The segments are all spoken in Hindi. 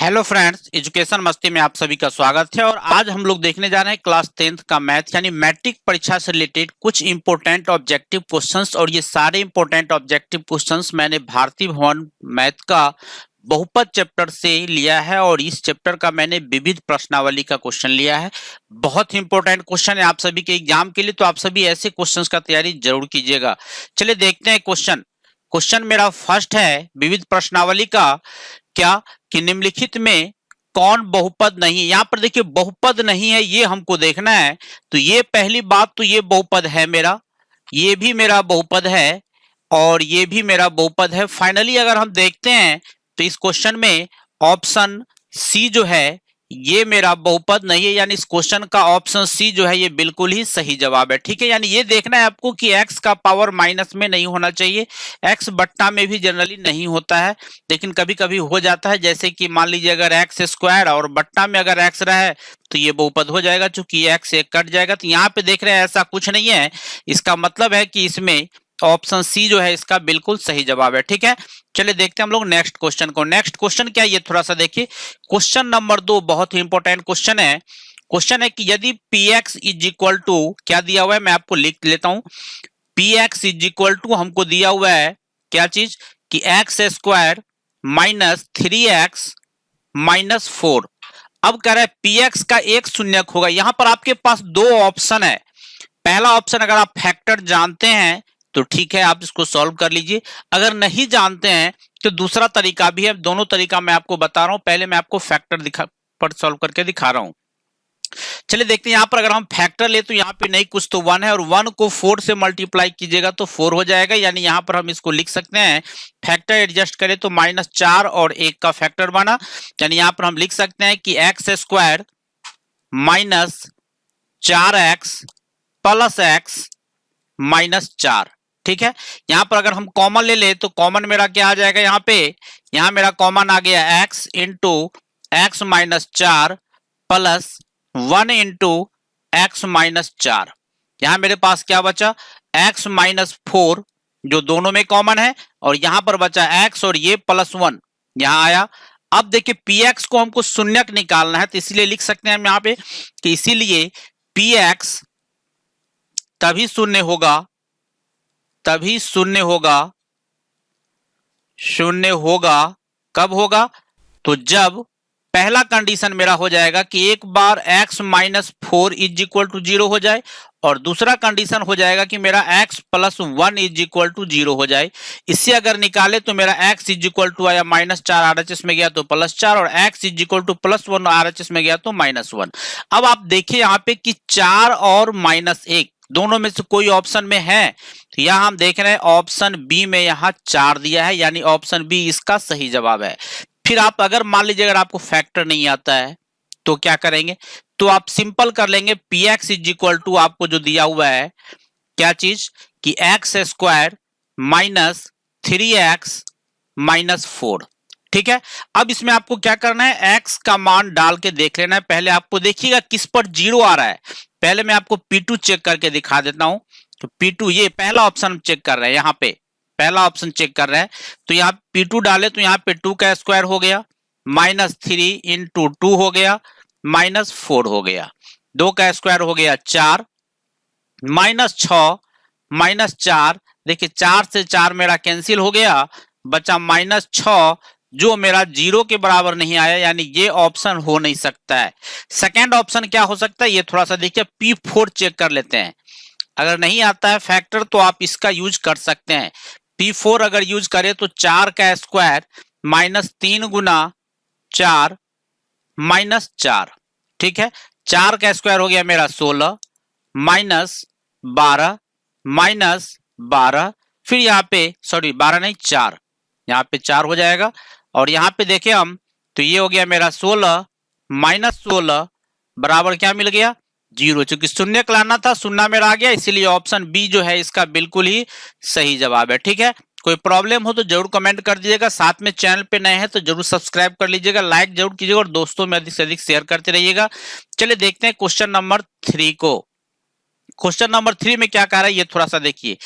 हेलो फ्रेंड्स, एजुकेशन मस्ती में आप सभी का स्वागत है। और आज हम लोग देखने जा रहे हैं क्लास 10th का मैथ यानी मैट्रिक परीक्षा से रिलेटेड कुछ इंपॉर्टेंट ऑब्जेक्टिव क्वेश्चंस। और ये सारे इंपॉर्टेंट ऑब्जेक्टिव क्वेश्चंस मैंने भारतीय भवन मैथ का बहुपद चैप्टर से लिया है और इस चैप्टर का मैंने विविध प्रश्नावली का क्वेश्चन लिया है। बहुत इंपॉर्टेंट क्वेश्चन है आप सभी के एग्जाम के लिए, तो आप सभी ऐसे क्वेश्चंस का तैयारी जरूर कीजिएगा। चलिए देखते हैं क्वेश्चन मेरा फर्स्ट है विविध प्रश्नावली का, क्या कि निम्नलिखित में कौन बहुपद नहीं। यहां पर देखिए बहुपद नहीं है, ये हमको देखना है। तो ये पहली बात, तो ये बहुपद है मेरा, ये भी मेरा बहुपद है और ये भी मेरा बहुपद है। फाइनली अगर हम देखते हैं तो इस क्वेश्चन में ऑप्शन सी जो है ये मेरा बहुपद नहीं है, यानी इस क्वेश्चन का ऑप्शन सी जो है ये बिल्कुल ही सही जवाब है। ठीक है, यानी ये देखना है आपको कि x का पावर माइनस में नहीं होना चाहिए। x बट्टा में भी जनरली नहीं होता है, लेकिन कभी कभी हो जाता है। जैसे कि मान लीजिए अगर x स्क्वायर और बट्टा में अगर x रहे तो ये बहुपद हो जाएगा, चूंकि x एक कट जाएगा। तो यहाँ पे देख रहे हैं ऐसा कुछ नहीं है, इसका मतलब है कि इसमें ऑप्शन सी जो है इसका बिल्कुल सही जवाब है। ठीक है, चलिए देखते हैं हम लोग नेक्स्ट क्वेश्चन को। नेक्स्ट क्वेश्चन क्या है ये थोड़ा सा देखिए। क्वेश्चन नंबर 2 बहुत ही इंपॉर्टेंट क्वेश्चन है। क्वेश्चन है कि यदि px इज इक्वल टू, क्या दिया हुआ है मैं आपको लिख लेता हूं। px इज इक्वल टू हमको दिया हुआ है क्या चीज कि x square minus 3x minus 4। अब कह रहा है px का एक शून्यक होगा। यहां पर आपके पास दो ऑप्शन है। पहला ऑप्शन अगर आप फैक्टर जानते हैं तो ठीक है, आप इसको सॉल्व कर लीजिए। अगर नहीं जानते हैं तो दूसरा तरीका भी है। दोनों तरीका मैं आपको बता रहा हूं, पहले मैं आपको फैक्टर पर सॉल्व करके दिखा रहा हूं। चलिए देखते हैं, यहां पर अगर हम फैक्टर ले तो यहां पे नहीं कुछ तो 1 है और 1 को 4 से मल्टीप्लाई कीजिएगा तो 4 हो जाएगा। यानी यहां पर हम इसको लिख सकते हैं, फैक्टर एडजस्ट करें तो -4 और 1 का फैक्टर बना। यानी यहां पर हम लिख सकते हैं कि x square minus 4x plus x minus 4। ठीक है, यहां पर अगर हम कॉमन ले ले तो कॉमन मेरा क्या आ जाएगा, यहां मेरा कॉमन आ गया x into x minus 4 plus 1 into x minus 4। यहां मेरे पास क्या बचा, x माइनस 4 जो दोनों में कॉमन है, और यहां पर बचा x और ये प्लस 1 यहां आया। अब देखिए px को हमको शून्यक निकालना है, तो इसीलिए लिख सकते हैं हम यहां पे कि इसीलिए px तभी शून्य होगा कब होगा, तो जब पहला कंडीशन मेरा हो जाएगा कि एक बार x minus 4 is equal to 0 हो जाए, और दूसरा कंडीशन हो जाएगा कि मेरा x plus 1 is equal to 0 हो जाए। इससे अगर निकाले तो मेरा x इज इक्वल टू आया -4 RHS में गया तो +4, और x is equal to +1 RHS में गया तो -1। अब आप देखिए यहाँ पे कि 4 और -1 दोनों में से कोई ऑप्शन में है, तो यहां हम देख रहे हैं ऑप्शन बी में यहां 4 दिया है, यानी ऑप्शन बी इसका सही जवाब है। फिर आप अगर मान लीजिए अगर आपको फैक्टर नहीं आता है तो क्या करेंगे, तो आप सिंपल कर लेंगे। px इज इक्वल टू आपको जो दिया हुआ है क्या चीज कि x square minus 3x minus 4। ठीक है, अब इसमें आपको क्या करना है, x का मान डाल के देख लेना है। पहले आपको देखिएगा किस पर 0 आ रहा है। पहले मैं आपको P2 चेक करके दिखा देता हूं। तो P2 ये पहला ऑप्शन चेक कर रहे हैं, यहाँ पे पहला ऑप्शन चेक कर रहे हैं। तो यहाँ P2 डाले तो यहाँ पे 2 का स्क्वायर हो गया, -3 इंटू 2 हो गया, -4 हो गया, 2 का स्क्वायर हो गया 4, -6 -4। देखिए 4 से 4 मेरा कैंसिल हो गया, बचा -6 जो मेरा 0 के बराबर नहीं आया, यानी ये ऑप्शन हो नहीं सकता है। सेकेंड ऑप्शन क्या हो सकता है ये थोड़ा सा देखिए, P4 चेक कर लेते हैं। अगर नहीं आता है फैक्टर तो आप इसका यूज कर सकते हैं। P4 अगर यूज करें तो 4 का स्क्वायर -3 गुना 4 -4। ठीक है, 4 का स्क्वायर हो गया मेरा 16 -12 -12, फिर यहाँ पे सॉरी 12 नहीं 4, यहाँ पे 4 हो जाएगा। और यहाँ पे देखें हम तो ये हो गया मेरा 16 -16 बराबर क्या मिल गया 0। चूंकि शून्य लाना था, शून्य मेरा आ गया, इसीलिए ऑप्शन बी जो है इसका बिल्कुल ही सही जवाब है। ठीक है, कोई प्रॉब्लम हो तो जरूर कमेंट कर दीजिएगा। साथ में चैनल पे नए हैं तो जरूर सब्सक्राइब कर लीजिएगा, लाइक जरूर कीजिएगा और दोस्तों में अधिक से अधिक शेयर करते रहिएगा। चलिए देखते हैं क्वेश्चन नंबर 3 को। क्वेश्चन नंबर 3 में क्या कह रहा है ये थोड़ा सा देखिए।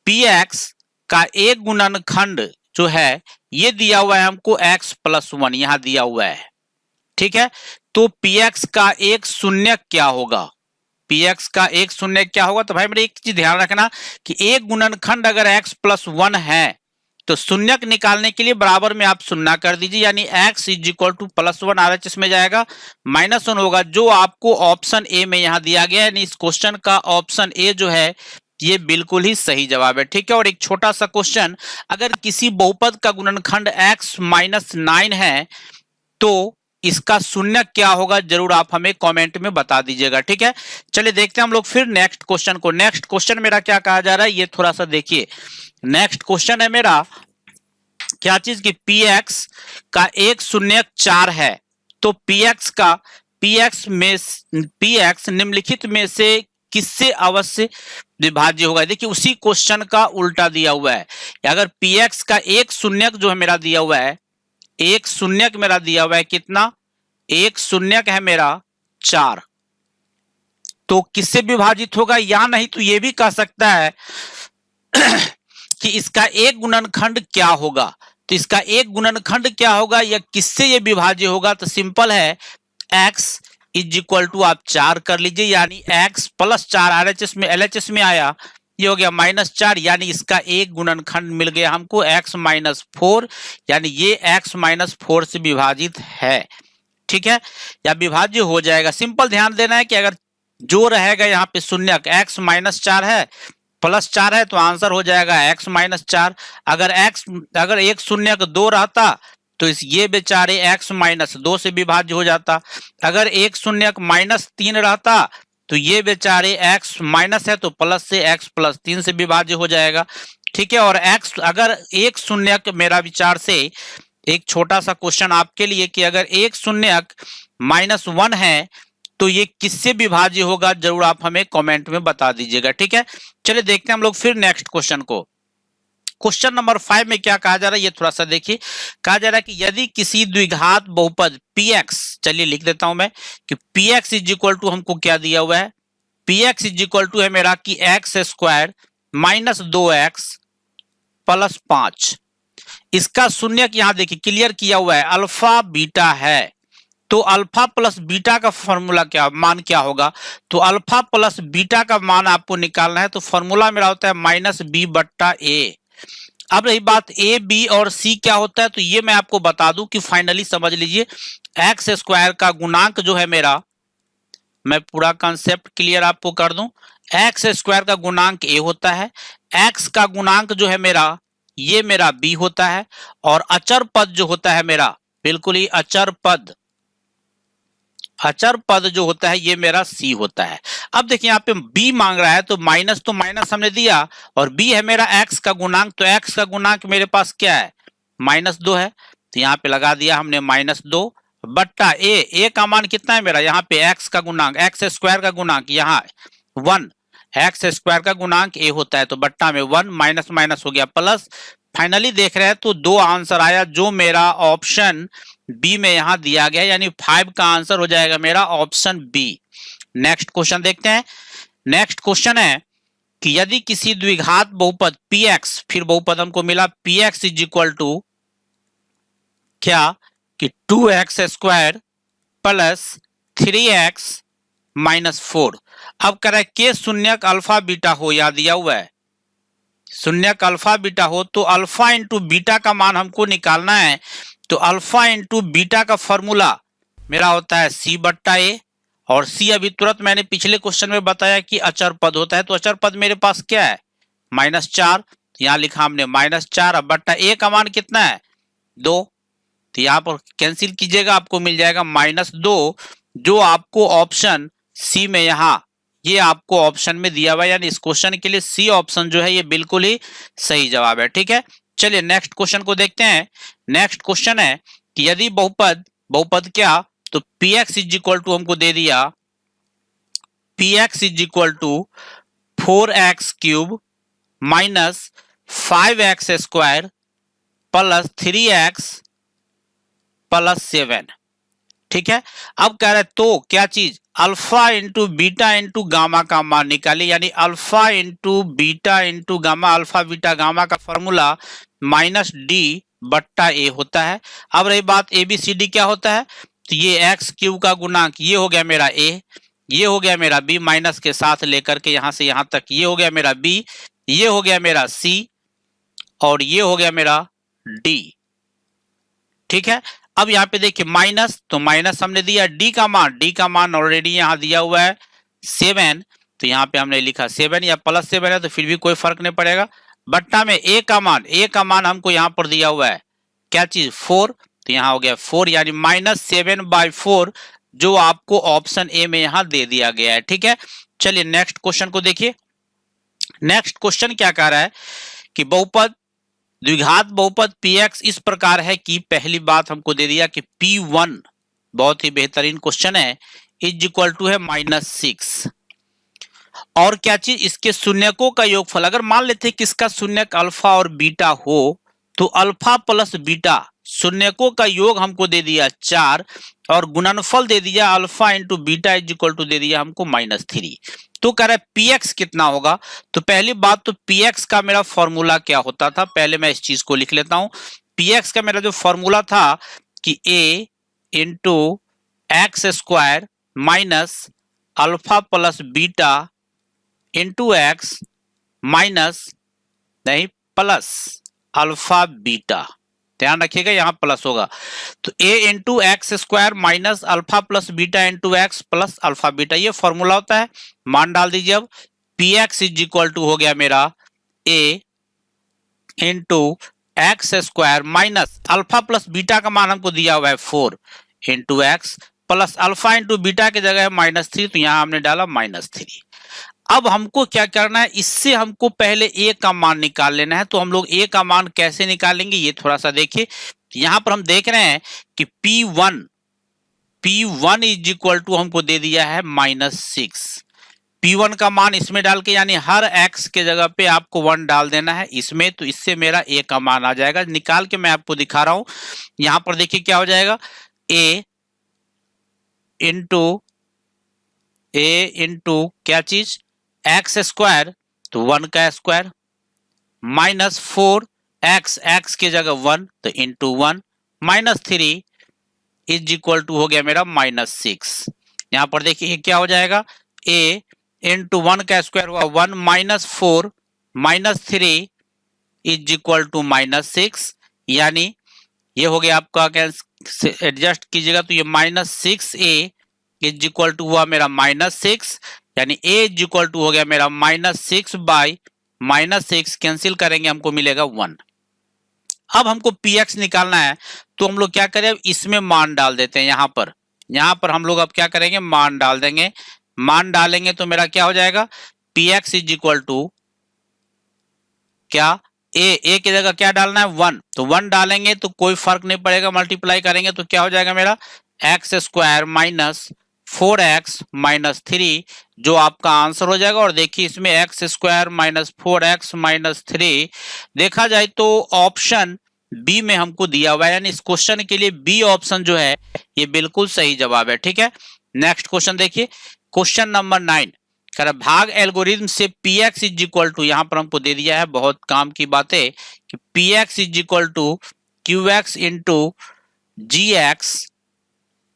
px का एक गुणनखंड जो है ये दिया हुआ है हमको x + 1, यहां दिया हुआ है। ठीक है, तो px का एक शून्य क्या होगा, px का एक शून्य क्या होगा। तो भाई मेरे एक चीज ध्यान रखना कि एक गुणनखंड अगर x प्लस 1 है तो शून्यक निकालने के लिए बराबर में आप शून्य कर दीजिए, यानी x is equal two plus 1 RHS में जाएगा, -1 होगा, जो आपको ऑप्शन ए में यहां दिया गया है। यानी इस क्वेश्चन का ऑप्शन ए जो है ये बिल्कुल ही सही जवाब है। ठीक है, और एक छोटा सा क्वेश्चन, अगर किसी बहुपद का गुणनखंड x माइनस 9 है तो इसका शून्य क्या होगा, जरूर आप हमें कमेंट में बता दीजिएगा। ठीक है, चलिए देखते हैं हम लोग फिर नेक्स्ट क्वेश्चन को। नेक्स्ट क्वेश्चन मेरा क्या कहा जा रहा है, ये थोड़ा सा देखिए। नेक्स्ट क्वेश्चन है मेरा क्या चीज की px का एक शून्य 4 है, तो px निम्नलिखित में से किससे अवश्य विभाज्य होगा। देखिए उसी क्वेश्चन का उल्टा दिया हुआ है। अगर px का एक शून्यक जो है मेरा दिया हुआ है, एक शून्यक मेरा दिया हुआ है कितना, एक शून्यक है मेरा 4, तो किससे विभाजित होगा, या नहीं तो ये भी कह सकता है कि इसका एक गुणनखंड क्या होगा। तो इसका एक गुणनखंड क्या होगा या किससे ये विभाज्य होगा, तो सिंपल है, x इज इक्वल टू आप 4 कर लीजिए, यानी x प्लस 4 RHS में LHS में आया, ये हो गया -4, यानी इसका एक गुणनखंड मिल गया हमको x माइनस 4, यानी ये x माइनस 4 से विभाजित है। ठीक है, या विभाज्य हो जाएगा। सिंपल ध्यान देना है कि अगर जो रहेगा यहाँ पे शून्यक x माइनस 4 है प्लस 4 है तो आंसर हो जाएगा x माइनस 4। अगर एक शून्यक 2 रहता तो ये बेचारे x माइनस 2 से विभाज्य हो जाता। अगर एक शून्यक -3 रहता तो ये बेचारे x माइनस है तो प्लस से x प्लस 3 से विभाज्य हो जाएगा। ठीक है, और x अगर एक शून्यक, मेरा विचार से एक छोटा सा क्वेश्चन आपके लिए कि अगर एक शून्यक -1 है तो ये किससे विभाज्य होगा, जरूर आप हमें कमेंट में बता दीजिएगा। ठीक है, चलिए देखते हैं हम लोग फिर नेक्स्ट क्वेश्चन को। क्वेश्चन नंबर 5 में क्या कहा जा रहा है, ये थोड़ा सा देखिए। कहा जा रहा है कि यदि किसी द्विघात बहुपद px, चलिए लिख देता हूं मैं कि px इज इक्वल टू हमको क्या दिया हुआ है, px इज इक्वल टू है मेरा कि x square minus 2x plus 5, इसका शून्यक यहां देखिए क्लियर किया हुआ है, अल्फा बीटा है। तो अल्फा प्लस बीटा का फॉर्मूला क्या, मान क्या होगा, तो अल्फा प्लस बीटा का मान आपको निकालना है, तो फॉर्मूला मेरा होता है -b/a। अब रही बात a, b और c क्या होता है, तो ये मैं आपको बता दूं कि फाइनली समझ लीजिए, x स्क्वायर का गुणांक जो है मेरा, मैं पूरा कंसेप्ट क्लियर आपको कर दूं, x स्क्वायर का गुणांक a होता है, x का गुणांक जो है मेरा ये मेरा b होता है, और अचर पद जो होता है मेरा, बिल्कुल ही अचर पद जो होता है ये मेरा c होता है। अब देखिए यहाँ पे b मांग रहा है, तो माइनस हमने दिया, और b है मेरा x का गुणांक, तो x का गुणांक मेरे पास क्या है, -2 है, तो यहाँ पे लगा दिया हमने -2 बट्टा a का मान कितना है मेरा, यहाँ पे x का गुणांक, x स्क्वायर का गुणांक यहाँ 1, x स्क्वायर का गुणांक a होता है, तो बट्टा में 1, माइनस माइनस हो गया प्लस। फाइनली देख रहे हैं तो 2 आंसर आया, जो मेरा ऑप्शन बी में यहां दिया गया, यानी 5 का आंसर हो जाएगा मेरा ऑप्शन बी। नेक्स्ट क्वेश्चन देखते हैं। नेक्स्ट क्वेश्चन है कि यदि किसी द्विघात बहुपद px, फिर बहुपद हमको मिला px इज इक्वल टू क्या कि 2x square plus 3x minus 4। अब कह रहा है के शून्यक अल्फा बीटा हो, या दिया हुआ है शून्यक अल्फा बीटा हो, तो अल्फा इंटू बीटा का मान हमको निकालना है, तो अल्फा इंटू बीटा का फॉर्मूला मेरा होता है c/a, और c अभी तुरंत मैंने पिछले क्वेश्चन में बताया कि अचर पद होता है, तो अचर पद मेरे पास क्या है -4, यहाँ लिखा हमने -4, अब बट्टा a का मान कितना है 2, तो यहाँ पर कैंसिल कीजिएगा, आपको मिल जाएगा -2, जो आपको ऑप्शन सी में यहाँ ये आपको ऑप्शन में दिया हुआ है, यानी इस क्वेश्चन के लिए सी ऑप्शन जो है ये बिल्कुल ही सही जवाब है। ठीक है, चलिए नेक्स्ट क्वेश्चन को देखते हैं। नेक्स्ट क्वेश्चन है कि यदि बहुपद क्या, तो px इज इक्वल टू हमको दे दिया, px is equal to 4x cube minus 5x square plus 3x plus 7। ठीक है, अब कह रहे हैं तो क्या चीज, alpha into beta into gamma का मान निकालिए, यानी alpha into beta into gamma, alpha beta gamma का फॉर्मूला -d/a होता है। अब रही बात ABCD क्या होता है, तो ये एक्स क्यूब का गुणांक ये हो गया मेरा ए, ये हो गया मेरा बी, माइनस के साथ लेकर के यहां से यहां तक ये हो गया मेरा बी, ये हो गया मेरा सी और ये हो गया मेरा डी। ठीक है, अब यहाँ पे देखिए माइनस, तो माइनस हमने दिया, डी का मान ऑलरेडी यहाँ दिया हुआ है 7, तो यहाँ पे हमने लिखा 7 या +7 है तो फिर भी कोई फर्क नहीं पड़ेगा। बट्टा में ए का मान हमको यहाँ पर दिया हुआ है क्या चीज 4, तो यहाँ हो गया 4 यानी -7/4 जो आपको ऑप्शन ए में यहाँ दे दिया गया है। ठीक है, चलिए नेक्स्ट क्वेश्चन को देखिए। नेक्स्ट क्वेश्चन क्या कह रहा है कि बहुपद द्विघात बहुपद px इस प्रकार है कि पहली बात हमको दे दिया कि p1 बहुत ही बेहतरीन क्वेश्चन है = है -6 और क्या चीज इसके शून्यकों का योगफल। अगर मान लेते हैं कि इसका शून्यक अल्फा और बीटा हो तो अल्फा प्लस बीटा शून्यकों का योग हमको दे दिया 4 और गुणनफल दे दिया अल्फा इंटू बीटा = दे दिया हमको -3। तो कह रहा है px कितना होगा। तो पहली बात तो px का मेरा फॉर्मूला क्या होता था, पहले मैं इस चीज को लिख लेता हूं। px का मेरा जो फॉर्मूला था कि a into x square minus alpha plus beta into x minus नहीं प्लस अल्फा बीटा, ध्यान रखिएगा यहाँ प्लस होगा। तो a into x square minus alpha plus beta into x plus alpha beta, ये फॉर्मूला होता है। मान डाल दीजिए। अब px = हो गया मेरा a into x square minus alpha plus beta का मान हमको दिया हुआ है 4 into x plus alpha into beta की जगह है -3, तो यहाँ हमने डाला -3। अब हमको क्या करना है, इससे हमको पहले a का मान निकाल लेना है। तो हम लोग a का मान कैसे निकालेंगे ये थोड़ा सा देखिए। यहां पर हम देख रहे हैं कि p1 = हमको दे दिया है -6। p1 का मान इसमें डाल के यानी हर x के जगह पे आपको 1 डाल देना है इसमें, तो इससे मेरा a का मान आ जाएगा। निकाल के मैं आपको दिखा रहा हूं। यहां पर देखिए क्या हो जाएगा, a इंटू क्या चीज एक्स स्क्वायर, तो 1 का स्क्वायर माइनस 4x की जगह 1 तो इंटू 1 -3 = हो गया मेरा -6। यहां पर देखिए क्या हो जाएगा, a इंटू 1 का स्क्वायर हुआ 1 -4 -3 = -6, यानी ये हो गया आपका, एडजस्ट कीजिएगा तो ये -6a = हुआ मेरा -6, यानी a = हो गया मेरा -6/-6, कैंसिल करेंगे हमको मिलेगा 1। अब हमको px निकालना है तो हम लोग क्या करें, इसमें मान डाल देते हैं। यहाँ पर हम लोग अब क्या करेंगे, मान डाल देंगे। मान डालेंगे तो मेरा क्या हो जाएगा, px = क्या a की जगह क्या डालना है 1, तो 1 डालेंगे तो कोई फर्क नहीं पड़ेगा, मल्टीप्लाई करेंगे तो क्या हो जाएगा मेरा x square minus 4x minus 3 जो आपका आंसर हो जाएगा। और देखिए इसमें x square minus 4x minus 3 देखा जाए तो ऑप्शन बी में हमको दिया हुआ है, यानी इस क्वेश्चन के लिए बी ऑप्शन जो है ये बिल्कुल सही जवाब है। ठीक है, नेक्स्ट क्वेश्चन देखिए, क्वेश्चन नंबर 9 कर भाग एल्गोरिथम से px = यहां पर हमको दे दिया है, बहुत काम की बात है कि px = qx into gx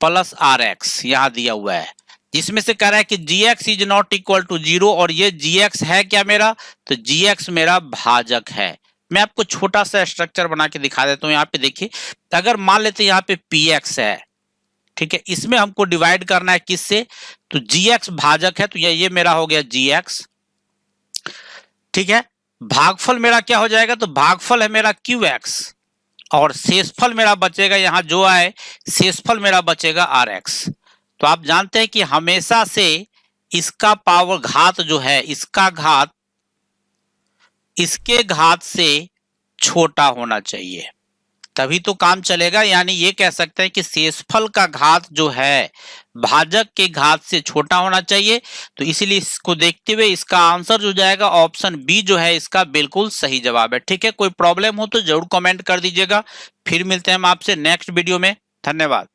plus rx यहां दिया हुआ है, जिसमें से कह रहा है कि gx = = 0 और ये gx है क्या मेरा, तो gx मेरा भाजक है। मैं आपको छोटा सा स्ट्रक्चर बना के दिखा देता हूं। यहाँ पे देखिए, अगर मान लेते हैं यहाँ पे px है, ठीक है, इसमें हमको डिवाइड करना है किससे, तो gx भाजक है तो ये मेरा हो गया gx। ठीक है, भागफल मेरा क्या हो जाएगा, तो भागफल है मेरा qx और शेषफल मेरा बचेगा, यहां जो आए शेषफल मेरा बचेगा rx। तो आप जानते हैं कि हमेशा से इसका पावर घात जो है, इसका घात इसके घात से छोटा होना चाहिए, तभी तो काम चलेगा। यानी ये कह सकते हैं कि शेषफल का घात जो है भाजक के घात से छोटा होना चाहिए। तो इसीलिए इसको देखते हुए इसका आंसर जो जाएगा ऑप्शन बी जो है इसका बिल्कुल सही जवाब है। ठीक है, कोई प्रॉब्लम हो तो जरूर कमेंट कर दीजिएगा। फिर मिलते हैं हम आपसे नेक्स्ट वीडियो में। धन्यवाद।